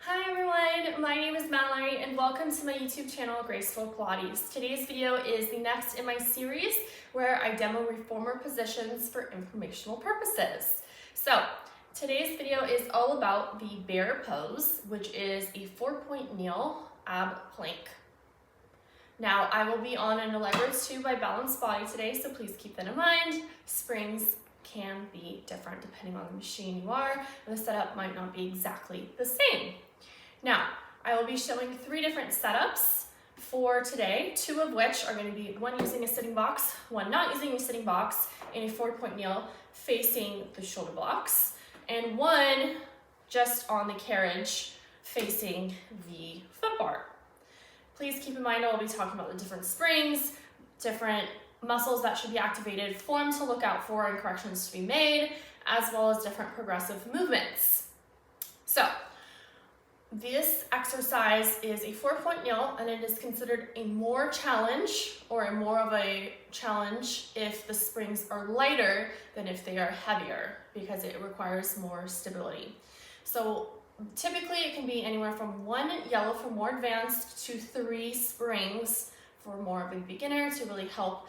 Hi everyone, my name is Mallory and welcome to my YouTube channel, Graceful Pilates. Today's video is the next in my series where I demo reformer positions for informational purposes. So today's video is all about the bear pose, which is a 4-point kneel ab plank. Now I will be on an Allegro 2 by Balanced Body today, so please keep that in mind. Springs can be different depending on the machine you are, and the setup might not be exactly the same. Now, I will be showing 3 different setups for today, 2 of which are going to be one using a sitting box, one not using a sitting box in a 4-point kneel facing the shoulder blocks, and one just on the carriage facing the foot bar. Please keep in mind I will be talking about the different springs, different muscles that should be activated, form to look out for and corrections to be made, as well as different progressive movements. So, this exercise is a 4-point kneel, and it is considered a more challenge or a more of a challenge if the springs are lighter than if they are heavier, because it requires more stability. So typically it can be anywhere from 1 yellow for more advanced to 3 springs for more of a beginner to really help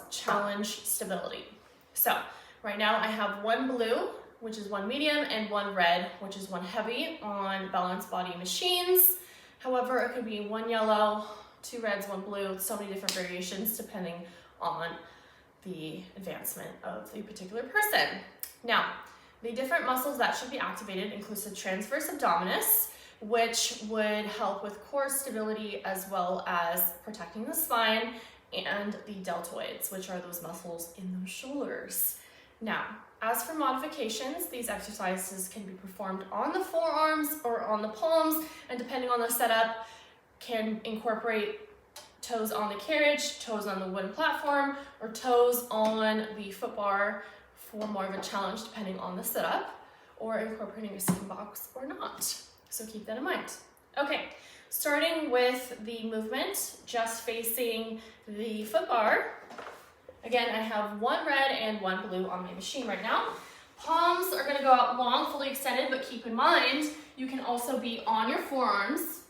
challenge stability. So right now I have 1 blue, which is 1 medium, and 1 red, which is 1 heavy on Balanced Body machines. However, it could be 1 yellow, 2 reds, 1 blue, so many different variations depending on the advancement of the particular person. Now, the different muscles that should be activated includes the transverse abdominis, which would help with core stability as well as protecting the spine, and the deltoids, which are those muscles in those shoulders. Now, as for modifications, these exercises can be performed on the forearms or on the palms, and depending on the setup, can incorporate toes on the carriage, toes on the wooden platform, or toes on the foot bar for more of a challenge depending on the setup, or incorporating a sitting box or not. So keep that in mind. Okay, starting with the movement, just facing the foot bar. Again, I have 1 red and 1 blue on my machine right now. Palms are gonna go out long, fully extended, but keep in mind, you can also be on your forearms.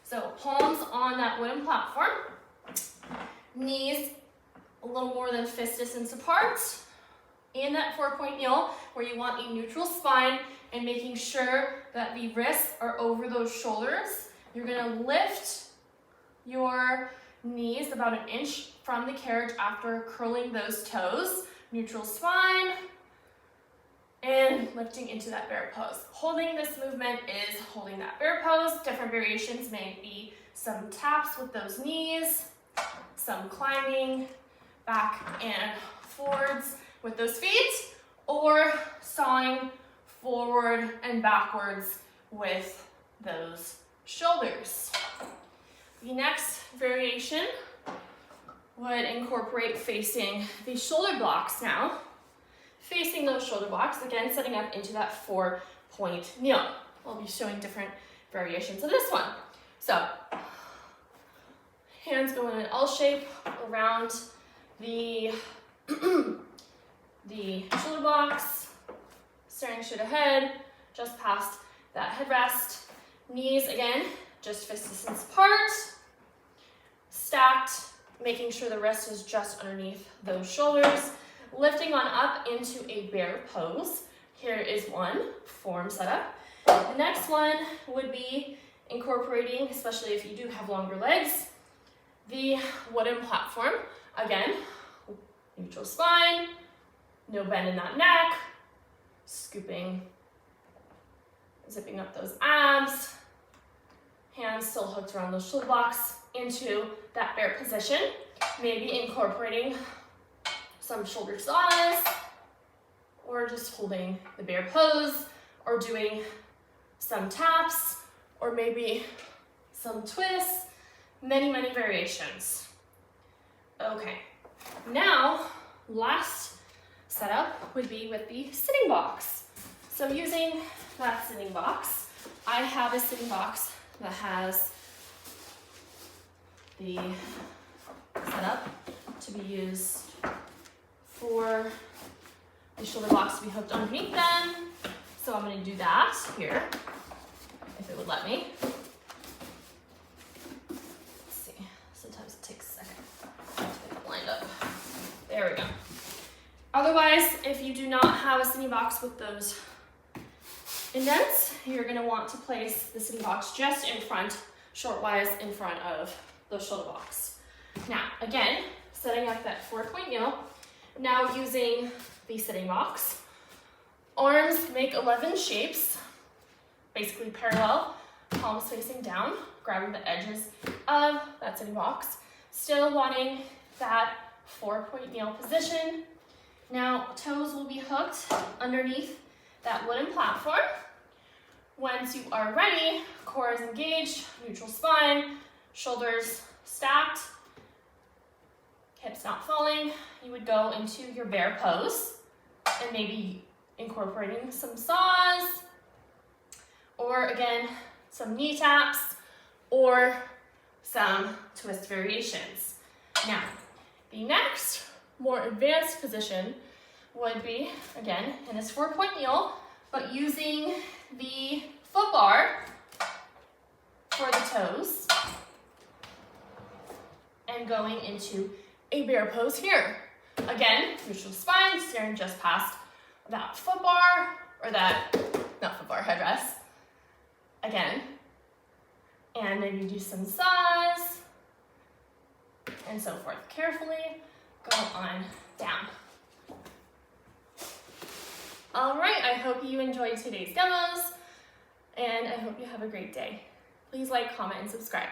So palms on that wooden platform. Knees a little more than fist distance apart. In that 4-point kneel, where you want a neutral spine and making sure that the wrists are over those shoulders, you're gonna lift your knees about 1 inch from the carriage after curling those toes, neutral spine, and lifting into that bear pose. Holding this movement is holding that bear pose. Different variations may be some taps with those knees, some climbing back and forwards with those feet, or sawing forward and backwards with those shoulders. The next variation would incorporate facing the shoulder blocks now. Facing those shoulder blocks, again, setting up into that 4-point kneel. I'll be showing different variations of this one. So, hands go in an L shape around the, the shoulder blocks, staring straight ahead, just past that headrest. Knees, again, just fist distance apart, stacked, making sure the wrist is just underneath those shoulders, lifting on up into a bear pose. Here is one form setup. The next one would be incorporating, especially if you do have longer legs, the wooden platform. Again, neutral spine, no bend in that neck, scooping, zipping up those abs, hands still hooked around those shoulder blocks into that bear position. Maybe incorporating some shoulder saws, or just holding the bear pose, or doing some taps, or maybe some twists, many variations. Okay, now last setup would be with the sitting box. So using that sitting box, I have a sitting box that has the setup to be used for the shoulder blocks to be hooked underneath them. So I'm going to do that here. would let me. Let's see, sometimes it takes a second to get it lined up. There we go. Otherwise, if you do not have a sitting box with those indents, you're gonna want to place the sitting box just in front, short-wise in front of the shoulder box. Now, again, setting up that 4-point kneel, now using the sitting box. Arms make 11 shapes, basically parallel, palms facing down, grabbing the edges of that sitting box, still wanting that 4-point kneel position. Now, toes will be hooked underneath that wooden platform. Once you are ready, core is engaged, neutral spine, shoulders stacked, hips not falling, you would go into your bear pose and maybe incorporating some saws, or again, some knee taps, or some twist variations. Now, the next more advanced position would be, again, in this 4-point kneel, but using the foot bar for the toes and going into a bear pose here. Again, neutral spine, staring just past that foot bar, or that, not foot bar, headrest. Again, and maybe do some saws, and so forth. Carefully go on down. All right, I hope you enjoyed today's demos, and I hope you have a great day. Please like, comment, and subscribe.